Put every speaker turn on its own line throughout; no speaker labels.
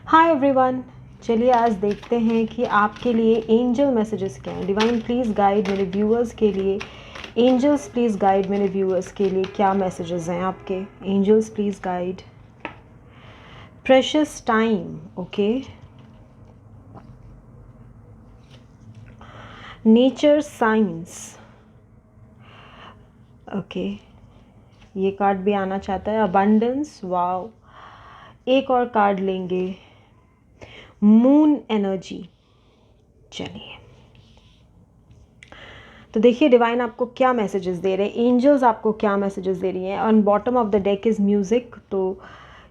Hi everyone. चलिए आज देखते हैं कि आपके लिए एंजल मैसेजेस क्या हैं। डिवाइन प्लीज़ गाइड मेरे व्यूअर्स के लिए। एंजल्स प्लीज़ गाइड मेरे व्यूअर्स के लिए क्या मैसेजेस हैं आपके। Angels please guide. Precious time, okay. Nature science, okay. ये कार्ड भी आना चाहता है। Abundance, wow. एक और कार्ड लेंगे। Moon energy. चलिए तो देखिए डिवाइन आपको क्या मैसेजेस दे रहे हैं, एंजल्स आपको क्या मैसेजेस दे रही हैं। On bottom of the deck is music, तो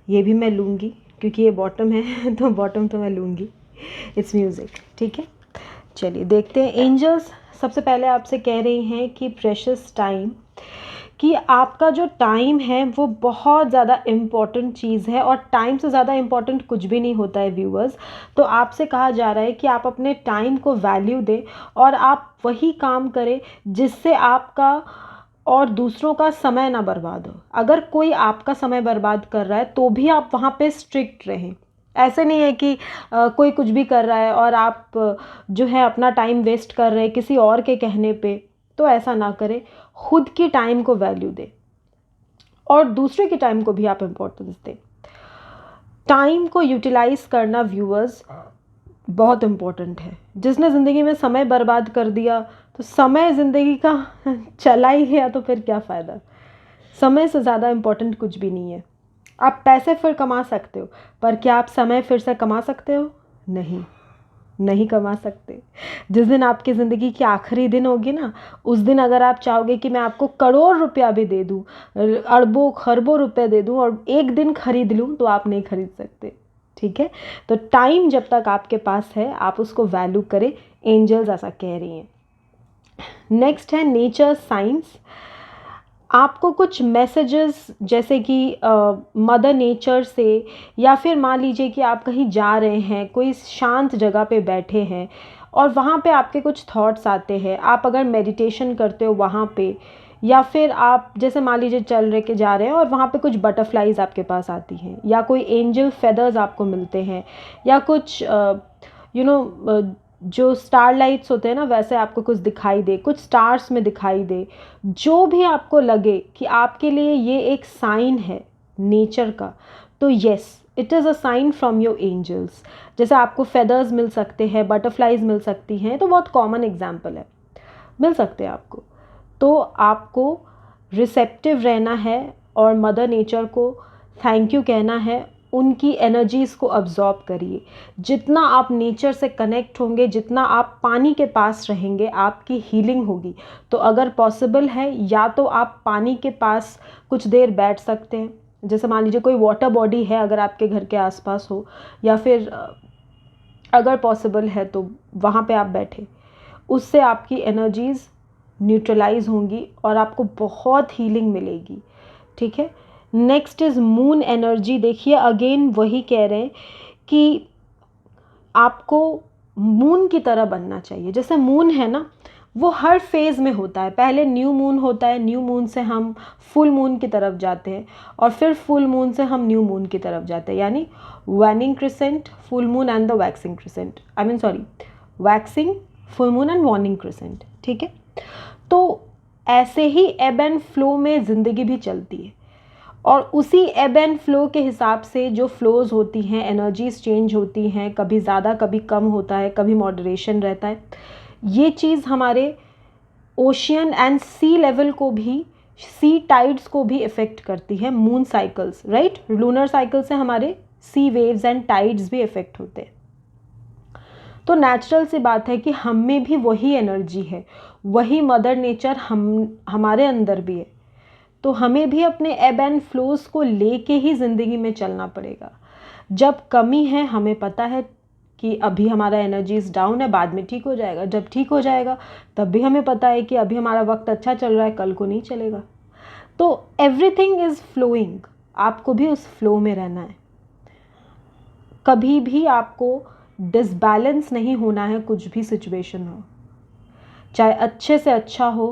ये भी मैं लूँगी क्योंकि ये बॉटम है तो बॉटम तो मैं लूँगी। इट्स म्यूज़िक, ठीक है। चलिए देखते हैं। एंजल्स सबसे पहले आपसे कह रही हैं कि प्रेशियस टाइम, कि आपका जो टाइम है वो बहुत ज़्यादा इम्पॉर्टेंट चीज़ है और टाइम से ज़्यादा इम्पॉर्टेंट कुछ भी नहीं होता है व्यूअर्स। तो आपसे कहा जा रहा है कि आप अपने टाइम को वैल्यू दें और आप वही काम करें जिससे आपका और दूसरों का समय ना बर्बाद हो। अगर कोई आपका समय बर्बाद कर रहा है तो भी आप वहाँ पे स्ट्रिक्ट रहें। ऐसे नहीं है कि कोई कुछ भी कर रहा है और आप जो है अपना टाइम वेस्ट कर रहे हैं किसी और के कहने पे। तो ऐसा ना करें, खुद की टाइम को वैल्यू दें और दूसरे की टाइम को भी आप इम्पोर्टेंस दें। टाइम को यूटिलाइज करना व्यूअर्स बहुत इम्पोर्टेंट है। जिसने ज़िंदगी में समय बर्बाद कर दिया तो समय ज़िंदगी का चला ही गया तो फिर क्या फ़ायदा। समय से ज़्यादा इम्पोर्टेंट कुछ भी नहीं है। आप पैसे फिर कमा सकते हो, पर क्या आप समय फिर से कमा सकते हो? नहीं, नहीं कमा सकते। जिस दिन आपकी ज़िंदगी की आखिरी दिन होगी ना, उस दिन अगर आप चाहोगे कि मैं आपको करोड़ रुपया भी दे दूँ, अरबों खरबों रुपए दे दूँ और एक दिन खरीद लूँ, तो आप नहीं खरीद सकते, ठीक है। तो टाइम जब तक आपके पास है आप उसको वैल्यू करें। एंजल्स ऐसा कह रही हैं। नेक्स्ट है नेचर साइंस। आपको कुछ मैसेजेस जैसे कि मदर नेचर से, या फिर मान लीजिए कि आप कहीं जा रहे हैं, कोई शांत जगह पे बैठे हैं और वहाँ पे आपके कुछ थॉट्स आते हैं। आप अगर मेडिटेशन करते हो वहाँ पे, या फिर आप जैसे मान लीजिए चल रहे के जा रहे हैं और वहाँ पे कुछ बटरफ्लाइज आपके पास आती हैं, या कोई एंजल फेदर्स आपको मिलते हैं, या कुछ यू नो जो स्टार लाइट्स होते हैं ना, वैसे आपको कुछ दिखाई दे, कुछ स्टार्स में दिखाई दे। जो भी आपको लगे कि आपके लिए ये एक साइन है नेचर का, तो yes, it is a sign from your angels. जैसे आपको फेदर्स मिल सकते हैं, बटरफ्लाइज मिल सकती हैं, तो बहुत कॉमन एग्जाम्पल है, मिल सकते हैं आपको। तो आपको रिसेप्टिव रहना है और मदर नेचर को थैंक यू कहना है। उनकी एनर्जीज़ को अब्जॉर्ब करिए। जितना आप नेचर से कनेक्ट होंगे, जितना आप पानी के पास रहेंगे, आपकी हीलिंग होगी। तो अगर पॉसिबल है, या तो आप पानी के पास कुछ देर बैठ सकते हैं। जैसे मान लीजिए कोई वाटर बॉडी है अगर आपके घर के आसपास हो, या फिर अगर पॉसिबल है तो वहाँ पे आप बैठे। उससे आपकी एनर्जीज़ न्यूट्रलाइज होंगी और आपको बहुत हीलिंग मिलेगी, ठीक है। Next is moon energy. देखिए अगेन वही कह रहे हैं कि आपको मून की तरह बनना चाहिए। जैसे मून है ना, वो हर फेज़ में होता है। पहले न्यू मून होता है, न्यू मून से हम फुल मून की तरफ जाते हैं, और फिर फुल मून से हम न्यू मून की तरफ जाते हैं। यानी waning crescent, full moon and the waxing crescent, waxing, full moon and warning crescent, ठीक है। तो ऐसे ही एब एंड फ्लो में ज़िंदगी भी चलती है, और उसी एब एंड फ्लो के हिसाब से जो फ्लोज होती हैं, एनर्जीज चेंज होती हैं, कभी ज़्यादा कभी कम होता है, कभी मॉडरेशन रहता है। ये चीज़ हमारे ओशियन एंड सी लेवल को भी, सी टाइड्स को भी इफ़ेक्ट करती है। Moon cycles, right, lunar cycle से हमारे सी वेव्स एंड टाइड्स भी इफ़ेक्ट होते हैं। तो नेचुरल सी बात है कि हम में भी वही एनर्जी है, वही मदर नेचर हमारे अंदर भी है। तो हमें भी अपने एब एंड फ्लोज को लेके ही ज़िंदगी में चलना पड़ेगा। जब कमी है हमें पता है कि अभी हमारा एनर्जीज डाउन है, बाद में ठीक हो जाएगा। जब ठीक हो जाएगा तब भी हमें पता है कि अभी हमारा वक्त अच्छा चल रहा है, कल को नहीं चलेगा। तो एवरीथिंग इज़ फ्लोइंग, आपको भी उस फ्लो में रहना है। कभी भी आपको डिसबैलेंस नहीं होना है, कुछ भी सिचुएशन हो, चाहे अच्छे से अच्छा हो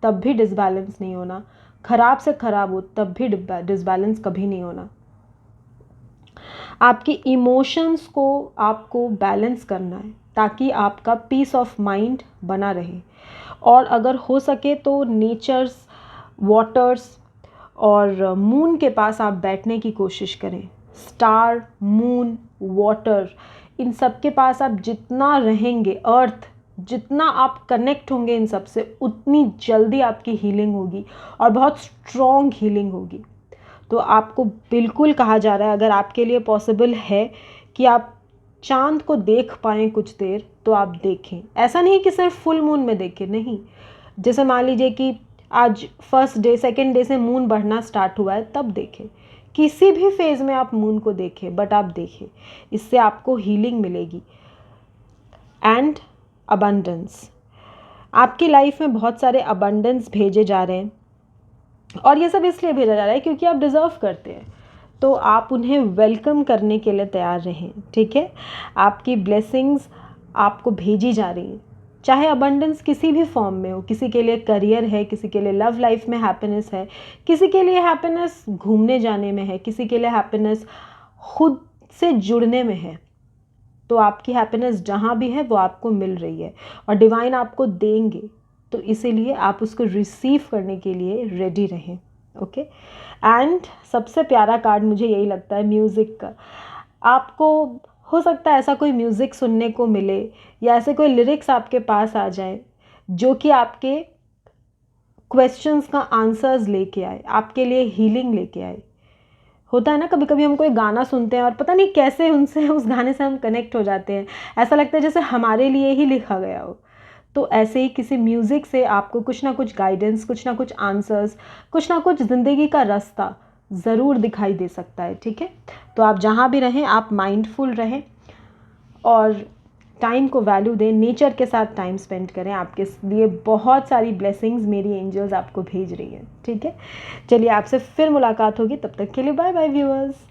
तब भी डिसबैलेंस नहीं होना, ख़राब से ख़राब हो तब भी डिसबैलेंस कभी नहीं होना। आपकी इमोशंस को आपको बैलेंस करना है ताकि आपका पीस ऑफ माइंड बना रहे। और अगर हो सके तो नेचर्स, वाटर्स और मून के पास आप बैठने की कोशिश करें। स्टार, मून, वाटर, इन सब के पास आप जितना रहेंगे, अर्थ, जितना आप कनेक्ट होंगे इन सब से, उतनी जल्दी आपकी हीलिंग होगी और बहुत स्ट्रॉन्ग हीलिंग होगी। तो आपको बिल्कुल कहा जा रहा है, अगर आपके लिए पॉसिबल है कि आप चांद को देख पाएँ कुछ देर, तो आप देखें। ऐसा नहीं कि सिर्फ फुल मून में देखें, नहीं। जैसे मान लीजिए कि आज फर्स्ट डे, सेकेंड डे से मून बढ़ना स्टार्ट हुआ है, तब देखें। किसी भी फेज़ में आप मून को देखें, बट आप देखें, इससे आपको हीलिंग मिलेगी। एंड अबंडेंस, आपकी लाइफ में बहुत सारे अबंडेंस भेजे जा रहे हैं, और ये सब इसलिए भेजा जा रहा है क्योंकि आप डिज़र्व करते हैं। तो आप उन्हें वेलकम करने के लिए तैयार रहें, ठीक है। आपकी ब्लेसिंग्स आपको भेजी जा रही हैं, चाहे अबंडेंस किसी भी फॉर्म में हो। किसी के लिए करियर है, किसी के लिए लव लाइफ में हैप्पीनेस है, किसी के लिए हैप्पीनेस घूमने जाने में है, किसी के लिए हैप्पीनेस खुद से जुड़ने में है। तो आपकी हैप्पीनेस जहाँ भी है वो आपको मिल रही है और डिवाइन आपको देंगे। तो इसीलिए आप उसको रिसीव करने के लिए रेडी रहें, ओके। एंड सबसे प्यारा कार्ड मुझे यही लगता है म्यूज़िक का। आपको हो सकता है ऐसा कोई म्यूज़िक सुनने को मिले या ऐसे कोई लिरिक्स आपके पास आ जाए जो कि आपके क्वेश्चंस का आंसर्स लेके आए, आपके लिए हीलिंग लेके आए। होता है ना, कभी कभी हम कोई गाना सुनते हैं और पता नहीं कैसे उनसे, उस गाने से हम कनेक्ट हो जाते हैं, ऐसा लगता है जैसे हमारे लिए ही लिखा गया हो। तो ऐसे ही किसी म्यूज़िक से आपको कुछ ना कुछ गाइडेंस, कुछ ना कुछ आंसर्स, कुछ ना कुछ ज़िंदगी का रास्ता ज़रूर दिखाई दे सकता है, ठीक है। तो आप जहाँ भी रहें, आप माइंडफुल रहें और टाइम को वैल्यू दें, नेचर के साथ टाइम स्पेंड करें। आपके लिए बहुत सारी ब्लेसिंग्स मेरी एंजल्स आपको भेज रही हैं, ठीक है। चलिए, आपसे फिर मुलाकात होगी, तब तक के लिए बाय बाय व्यूअर्स।